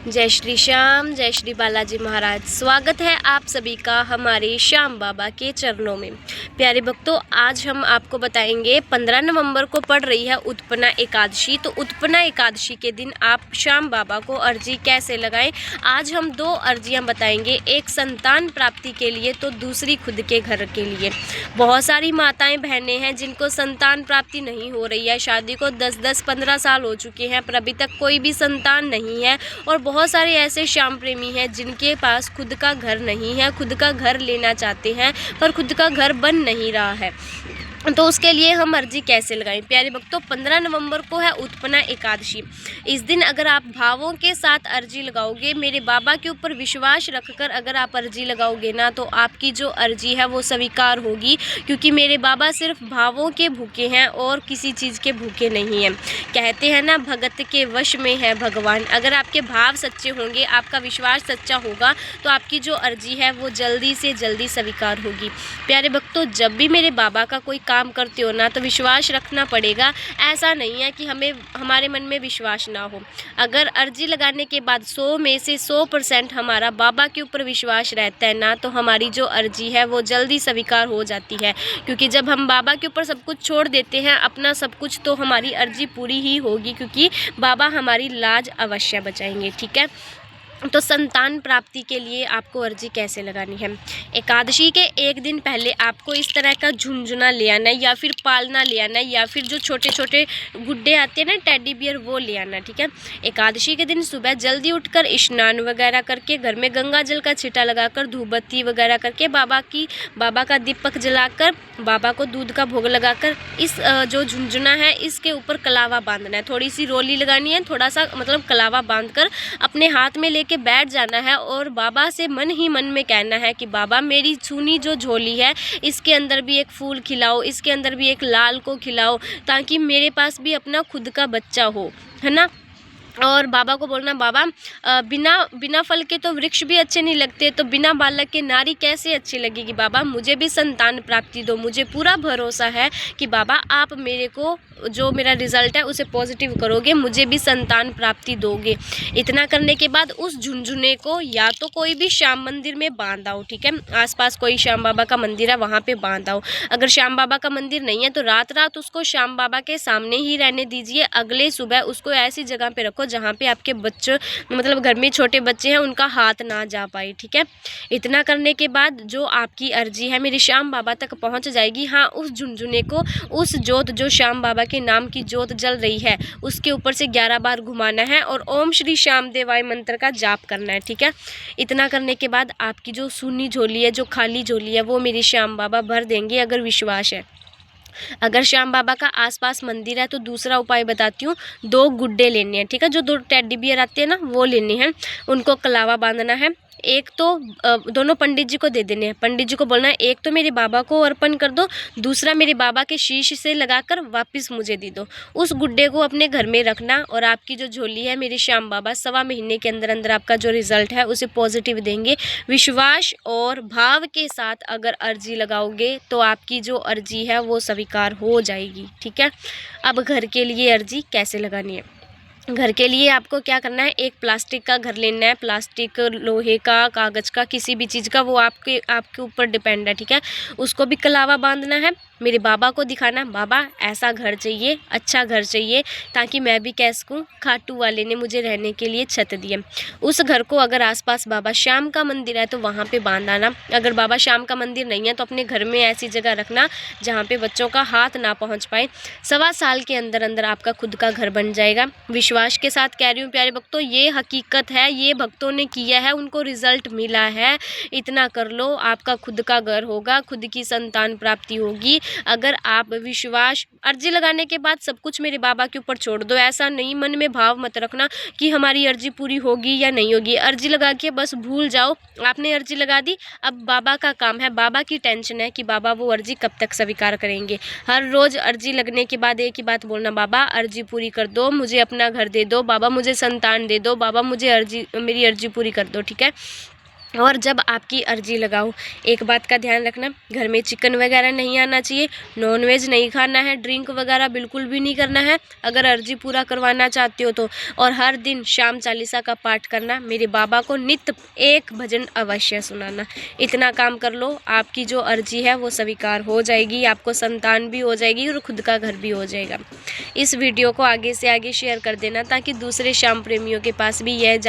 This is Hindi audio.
जय श्री श्याम, जय श्री बालाजी महाराज। स्वागत है आप सभी का हमारे श्याम बाबा के चरणों में। प्यारे भक्तों, आज हम आपको बताएंगे 15 नवंबर को पड़ रही है उत्पन्ना एकादशी। तो उत्पन्ना एकादशी के दिन आप श्याम बाबा को अर्जी कैसे लगाएं। आज हम 2 अर्जियां बताएंगे, एक संतान प्राप्ति के लिए तो दूसरी खुद के घर के लिए। बहुत सारी माताएं बहनें हैं जिनको संतान प्राप्ति नहीं हो रही है। शादी को 10-10, 15 साल हो चुके हैं पर अभी तक कोई भी संतान नहीं है। और बहुत सारे ऐसे श्याम प्रेमी हैं जिनके पास खुद का घर नहीं है, खुद का घर लेना चाहते हैं पर खुद का घर बन नहीं रहा है। तो उसके लिए हम अर्जी कैसे लगाएं। प्यारे भक्तों, 15 नवंबर को है उत्पन्ना एकादशी। इस दिन अगर आप भावों के साथ अर्जी लगाओगे, मेरे बाबा के ऊपर विश्वास रखकर अगर आप अर्जी लगाओगे ना, तो आपकी जो अर्जी है वो स्वीकार होगी। क्योंकि मेरे बाबा सिर्फ भावों के भूखे हैं और किसी चीज़ के भूखे नहीं हैं। कहते हैं ना, भगत के वश में है भगवान। अगर आपके भाव सच्चे होंगे, आपका विश्वास सच्चा होगा, तो आपकी जो अर्जी है वो जल्दी से जल्दी स्वीकार होगी। प्यारे भक्तों, जब भी मेरे बाबा का कोई काम करते हो ना, तो विश्वास रखना पड़ेगा। ऐसा नहीं है कि हमारे मन में विश्वास ना हो। अगर अर्जी लगाने के बाद 100 में से 100% हमारा बाबा के ऊपर विश्वास रहता है ना, तो हमारी जो अर्जी है वो जल्दी स्वीकार हो जाती है। क्योंकि जब हम बाबा के ऊपर सब कुछ छोड़ देते हैं, अपना सब कुछ, तो हमारी अर्जी पूरी ही होगी। क्योंकि बाबा हमारी लाज अवश्य बचाएंगे। ठीक है, तो संतान प्राप्ति के लिए आपको अर्जी कैसे लगानी है। एकादशी के एक दिन पहले आपको इस तरह का झुनझुना ले आना है, या फिर पालना ले आना है, या फिर जो छोटे छोटे गुड्डे आते हैं ना, टेडी बियर, वो ले आना। ठीक है, एकादशी के दिन सुबह जल्दी उठकर स्नान वगैरह करके, घर में गंगा जल का छिटा लगाकर, धूप बत्ती वगैरह करके, बाबा का दीपक जलाकर, बाबा को दूध का भोग लगाकर, इस जो झुनझुना है इसके ऊपर कलावा बांधना है। थोड़ी सी रोली लगानी है, थोड़ा सा मतलब कलावा बांधकर अपने हाथ में लेके बैठ जाना है और बाबा से मन ही मन में कहना है कि बाबा, मेरी सूनी जो झोली है इसके अंदर भी एक फूल खिलाओ, इसके अंदर भी एक लाल को खिलाओ, ताकि मेरे पास भी अपना खुद का बच्चा हो, है ना। और बाबा को बोलना, बाबा बिना फल के तो वृक्ष भी अच्छे नहीं लगते, तो बिना बालक के नारी कैसे अच्छी लगेगी। बाबा, मुझे भी संतान प्राप्ति दो। मुझे पूरा भरोसा है कि बाबा आप मेरे को जो मेरा रिज़ल्ट है उसे पॉजिटिव करोगे, मुझे भी संतान प्राप्ति दोगे। इतना करने के बाद उस झुनझुने को या तो कोई भी श्याम मंदिर में बांध आओ। ठीक है, आसपास कोई श्याम बाबा का मंदिर है वहाँ पे बांध आओ। अगर श्याम बाबा का मंदिर नहीं है तो रात उसको श्याम बाबा के सामने ही रहने दीजिए। अगले सुबह उसको ऐसी जगह पे रखो जहाँ पे आपके बच्चे, मतलब घर में छोटे बच्चे हैं, उनका हाथ ना जा पाए। ठीक है, इतना करने के बाद जो आपकी अर्जी है मेरे श्याम बाबा तक पहुँच जाएगी। हाँ, उस झुनझुने को, उस जोत जो श्याम बाबा के नाम की जोत जल रही है, उसके ऊपर से 11 बार घुमाना है और ओम श्री श्याम देवाय मंत्र का जाप करना है। ठीक है, इतना करने के बाद आपकी जो सूनी झोली है, जो खाली झोली है, वो मेरे श्याम बाबा भर देंगे, अगर विश्वास है। अगर श्याम बाबा का आसपास मंदिर है तो दूसरा उपाय बताती हूँ। 2 गुड्डे लेने हैं। ठीक है, जो 2 टेडी बियर आते हैं ना, वो लेने हैं। उनको कलावा बांधना है। एक तो दोनों पंडित जी को दे देने हैं। पंडित जी को बोलना है, एक तो मेरे बाबा को अर्पण कर दो, दूसरा मेरे बाबा के शीश से लगाकर वापस मुझे दे दो। उस गुड्डे को अपने घर में रखना और आपकी जो झोली है मेरे श्याम बाबा 1.25 महीने के अंदर अंदर आपका जो रिजल्ट है उसे पॉजिटिव देंगे। विश्वास और भाव के साथ अगर अर्जी लगाओगे तो आपकी जो अर्जी है वो स्वीकार हो जाएगी। ठीक है, अब घर के लिए अर्जी कैसे लगानी है। घर के लिए आपको क्या करना है, एक प्लास्टिक का घर लेना है। प्लास्टिक, लोहे का, कागज़ का, किसी भी चीज़ का, वो आपके ऊपर डिपेंड है। ठीक है, उसको भी कलावा बांधना है। मेरे बाबा को दिखाना, बाबा ऐसा घर चाहिए, अच्छा घर चाहिए, ताकि मैं भी कह सकूँ खाटू वाले ने मुझे रहने के लिए छत दी है। उस घर को अगर आसपास बाबा श्याम का मंदिर है तो वहाँ पे बांधाना। अगर बाबा श्याम का मंदिर नहीं है तो अपने घर में ऐसी जगह रखना जहाँ पे बच्चों का हाथ ना पहुँच पाए। 1.25 साल के अंदर अंदर आपका खुद का घर बन जाएगा। विश्वास के साथ कह रही हूँ प्यारे भक्तों, ये हकीकत है, ये भक्तों ने किया है, उनको रिजल्ट मिला है। इतना कर लो, आपका खुद का घर होगा, खुद की संतान प्राप्ति होगी। अगर आप विश्वास, अर्जी लगाने के बाद सब कुछ मेरे बाबा के ऊपर छोड़ दो। ऐसा नहीं, मन में भाव मत रखना कि हमारी अर्जी पूरी होगी या नहीं होगी। अर्जी लगा के बस भूल जाओ, आपने अर्जी लगा दी, अब बाबा का काम है, बाबा की टेंशन है कि बाबा वो अर्जी कब तक स्वीकार करेंगे। हर रोज़ अर्जी लगने के बाद एक ही बात बोलना, बाबा अर्जी पूरी कर दो, मुझे अपना घर दे दो, बाबा मुझे संतान दे दो, बाबा मुझे मेरी अर्जी पूरी कर दो। ठीक है, और जब आपकी अर्जी लगाओ, एक बात का ध्यान रखना, घर में चिकन वगैरह नहीं आना चाहिए, नॉनवेज नहीं खाना है, ड्रिंक वगैरह बिल्कुल भी नहीं करना है अगर अर्जी पूरा करवाना चाहते हो तो। और हर दिन शाम चालीसा का पाठ करना, मेरे बाबा को नित्य एक भजन अवश्य सुनाना। इतना काम कर लो, आपकी जो अर्जी है वो स्वीकार हो जाएगी, आपको संतान भी हो जाएगी और खुद का घर भी हो जाएगा। इस वीडियो को आगे से आगे शेयर कर देना ताकि दूसरे शाम प्रेमियों के पास भी यह